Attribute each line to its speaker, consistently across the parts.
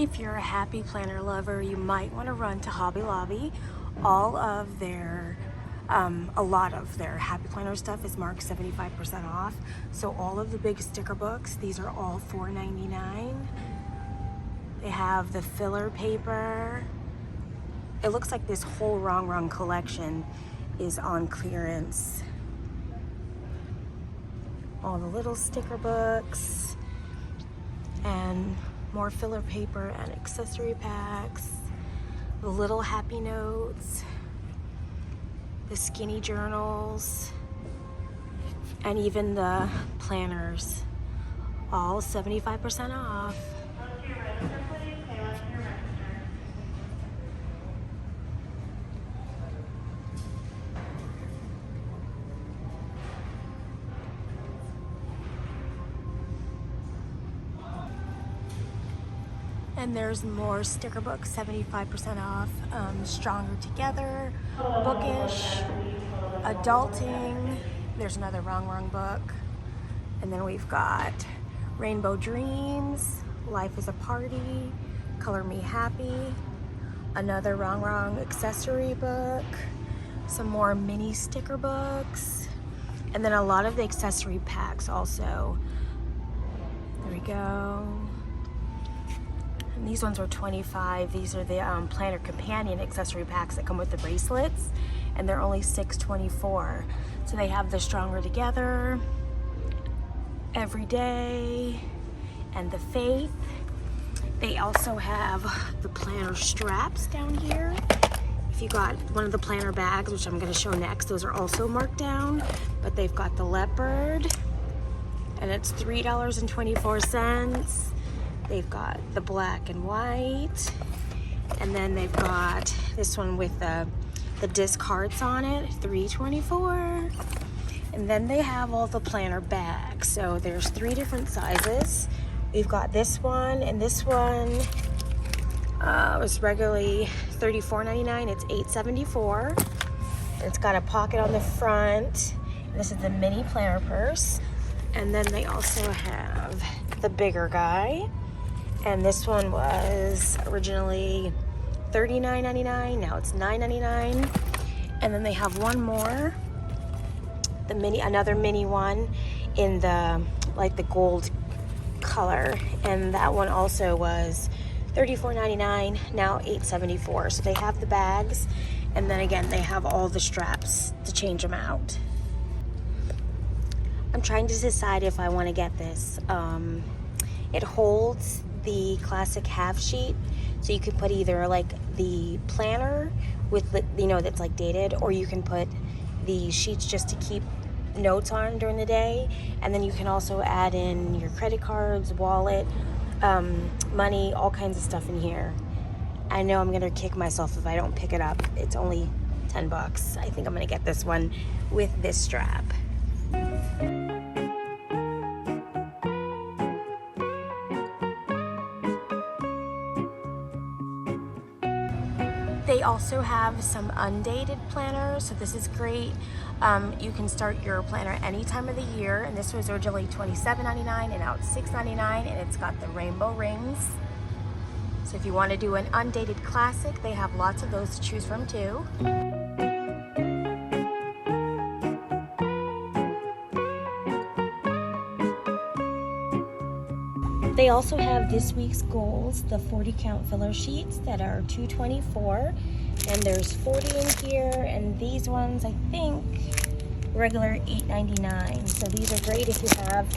Speaker 1: If you're a happy planner lover, you might want to run to Hobby Lobby. All of their, a lot of their happy planner stuff is marked 75% off. So all of the big sticker books, these are all $4.99. They have the filler paper. It looks like this whole Wrong collection is on clearance. All the little sticker books and more filler paper and accessory packs, the little happy notes, the skinny journals, and even the planners, all 75% off. And there's more sticker books, 75% off. Stronger Together, Bookish, Adulting. There's another Wrong book. And then we've got Rainbow Dreams, Life is a Party, Color Me Happy, another Wrong accessory book, some more mini sticker books, and then a lot of the accessory packs also. There we go. And these ones are $25. These are the planner companion accessory packs that come with the bracelets, and they're only $6.24. So they have the Stronger Together, Every Day, and the Faith. They also have the planner straps down here. If you got one of the planner bags, which I'm going to show next, those are also marked down, but they've got the leopard, and it's $3.24. They've got the black and white, and then they've got this one with the disc hearts on it, $3.24. And then they have all the planner bags. So there's 3 different sizes. We've got this one, and this one was regularly $34.99. It's $8.74. It's got a pocket on the front. This is the mini planner purse. And then they also have the bigger guy. And this one was originally $39.99. Now it's $9.99. And then they have one more, another mini one in the gold color, and that one also was $34.99. Now $8.74. So they have the bags, and then again they have all the straps to change them out. I'm trying to decide if I want to get this. It holds the classic half sheet, so you could put either like the planner with that's like dated, or you can put the sheets just to keep notes on during the day, and then you can also add in your credit cards, wallet, money, all kinds of stuff in here. I know I'm gonna kick myself if I don't pick it up. It's only $10. I think I'm gonna get this one with this strap. They also have some undated planners, so this is great. You can start your planner any time of the year, and this was originally $27.99 and now it's $6.99, and it's got the rainbow rings. So if you want to do an undated classic, they have lots of those to choose from too. They also have this week's goals, the 40 count filler sheets that are $2.24, and there's 40 in here, and these ones I think regular $8.99. So these are great if you have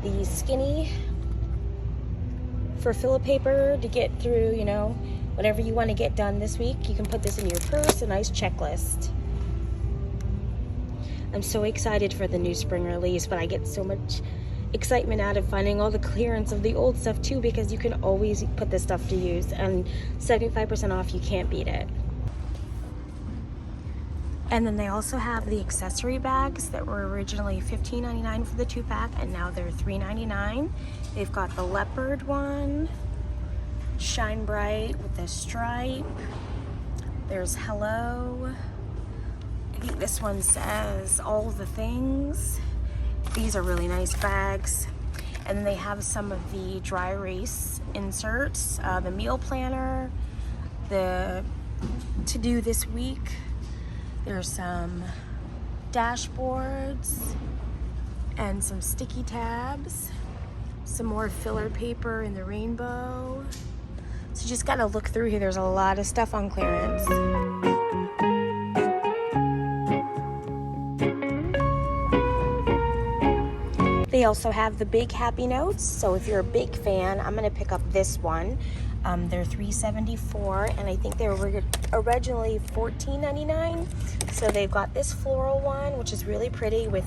Speaker 1: the skinny for filler paper to get through, whatever you want to get done this week. You can put this in your purse, a nice checklist. I'm so excited for the new spring release, but I get so much excitement out of finding all the clearance of the old stuff too, because you can always put this stuff to use, and 75% off, you can't beat it. And then they also have the accessory bags that were originally $15.99 for the 2-pack, and now they're $3.99. They've got the leopard one, Shine Bright with the stripe. There's Hello. I think this one says All the Things. These are really nice bags. And then they have some of the dry erase inserts, the meal planner, the to do this week. There's some dashboards and some sticky tabs, some more filler paper in the rainbow. So you just gotta look through here. There's a lot of stuff on clearance. They also have the big happy notes. So if you're a big fan, I'm gonna pick up this one. They're $3.74, and I think they were originally $14.99. So they've got this floral one, which is really pretty with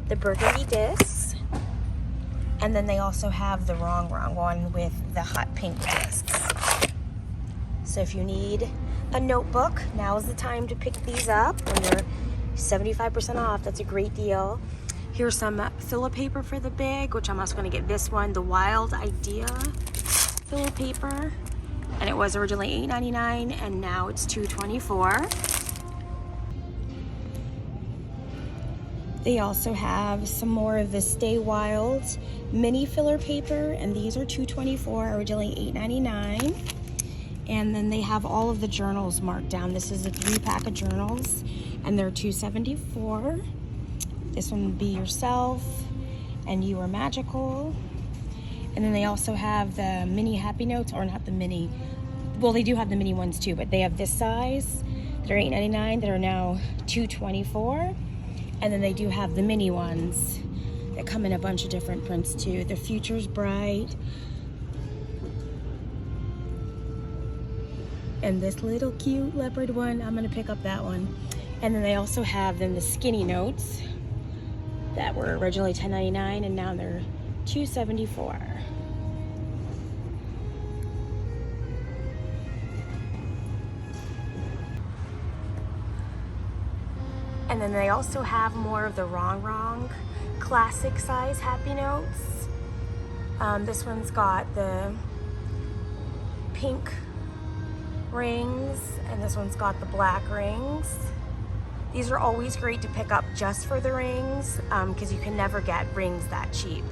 Speaker 1: the burgundy discs. And then they also have the wrong one with the hot pink discs. So if you need a notebook, now is the time to pick these up when they're 75% off. That's a great deal. Here's some filler paper for the big, which I'm also gonna get this one, the Wild Idea filler paper. And it was originally $8.99 and now it's $2.24. They also have some more of the Stay Wild mini filler paper, and these are $2.24, originally $8.99. And then they have all of the journals marked down. This is a 3-pack of journals, and they're $2.74. This one would be Yourself and You Are Magical. And then they also have the mini Happy Notes, or not the mini. Well, they do have the mini ones too, but they have this size that are $8.99 that are now $2.24. And then they do have the mini ones that come in a bunch of different prints too. The Future's Bright. And this little cute leopard one, I'm gonna pick up that one. And then they also have then the skinny notes that were originally $10.99 and now they're $2.74. And then they also have more of the wrong classic size happy notes. This one's got the pink rings and this one's got the black rings. These are always great to pick up just for the rings because you can never get rings that cheap.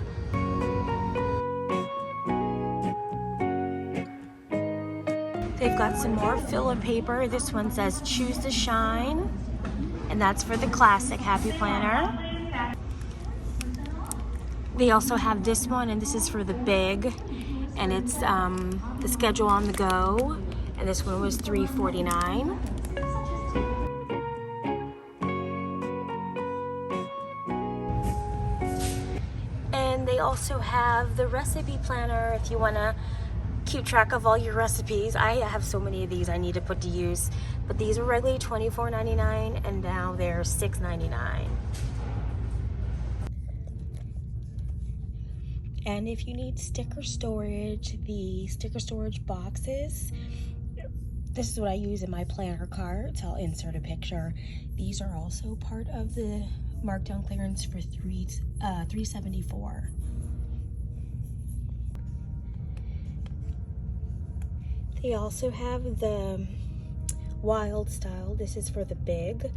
Speaker 1: They've got some more filler paper. This one says Choose to Shine, and that's for the classic Happy Planner. They also have this one, and this is for the big, and it's the Schedule on the Go, and this one was $3.49. And they also have the recipe planner if you want to keep track of all your recipes. I have so many of these I need to put to use, but these are regularly $24.99 and now they're $6.99. And if you need sticker storage, the sticker storage boxes, this is what I use in my planner cards. I'll insert a picture. These are also part of the markdown clearance for $3.74. They also have the Wild style. This is for the big.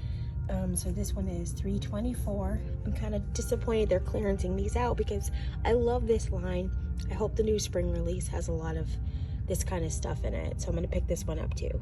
Speaker 1: So this one is $3.24. I'm kind of disappointed they're clearancing these out because I love this line. I hope the new spring release has a lot of this kind of stuff in it. So I'm gonna pick this one up too.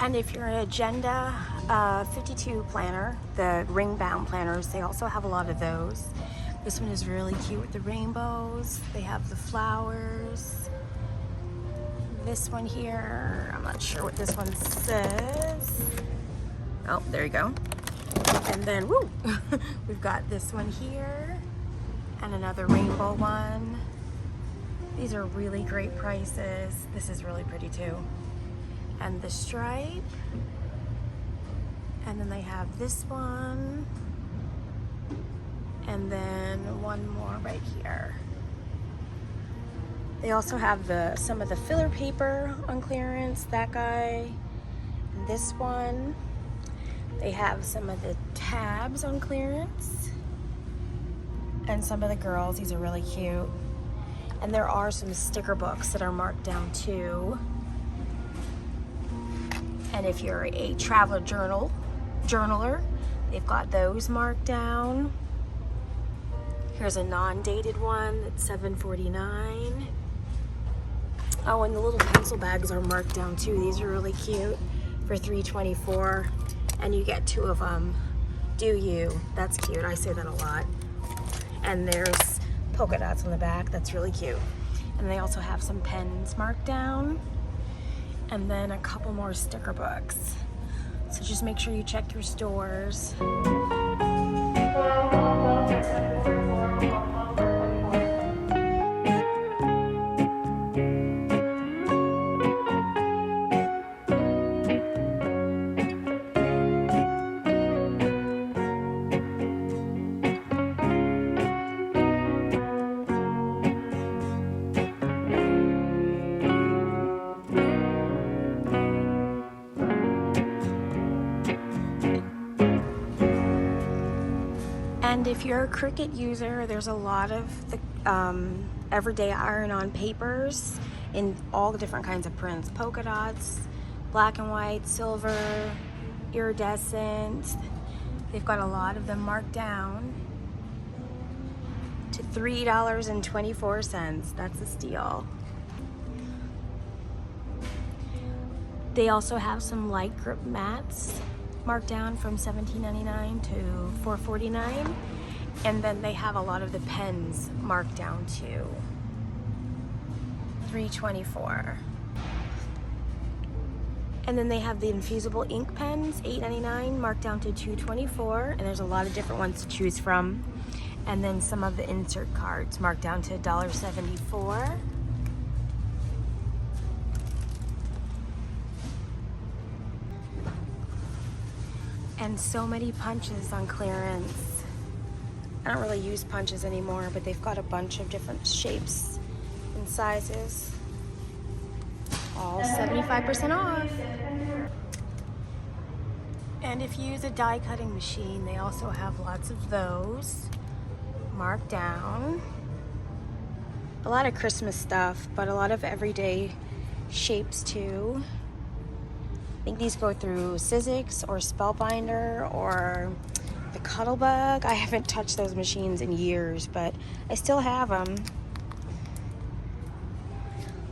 Speaker 1: And if you're an agenda 52 planner, the ring bound planners. They also have a lot of those. This one is really cute with the rainbows. They have the flowers. This one here, I'm not sure what this one says. Oh, there you go. And then, woo, we've got this one here and another rainbow one. These are really great prices. This is really pretty too. And the stripe. And then they have this one. And then one more right here. They also have some of the filler paper on clearance, that guy. And this one. They have some of the tabs on clearance. And some of the girls, these are really cute. And there are some sticker books that are marked down too. And if you're a traveler journaler, they've got those marked down. Here's a non-dated one that's $7.49. Oh, and the little pencil bags are marked down too. These are really cute for $3.24. And you get 2 of them. Do you? That's cute. I say that a lot. And there's polka dots on the back. That's really cute. And they also have some pens marked down. And then a couple more sticker books. So just make sure you check your stores. And if you're a Cricut user, there's a lot of the everyday iron-on papers in all the different kinds of prints. Polka dots, black and white, silver, iridescent. They've got a lot of them marked down to $3.24. That's a steal. They also have some light grip mats marked down from $17.99 to $4.49, and then they have a lot of the pens marked down to $3.24. And then they have the infusible ink pens, $8.99, marked down to $2.24, and there's a lot of different ones to choose from. And then some of the insert cards marked down to $1.74. And so many punches on clearance. I don't really use punches anymore, but they've got a bunch of different shapes and sizes. All 75% off. And if you use a die cutting machine, they also have lots of those marked down. A lot of Christmas stuff, but a lot of everyday shapes too. I think these go through Sizzix or Spellbinder or the Cuttlebug. I haven't touched those machines in years, but I still have them.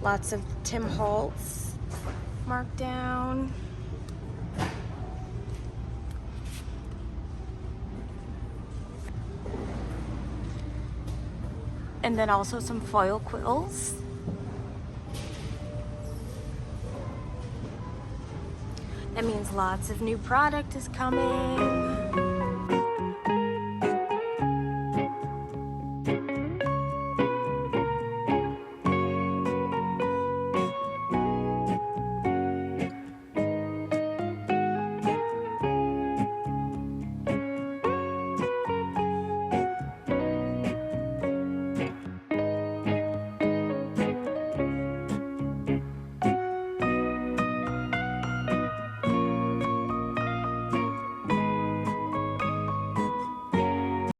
Speaker 1: Lots of Tim Holtz marked down. And then also some foil quills. That means lots of new product is coming.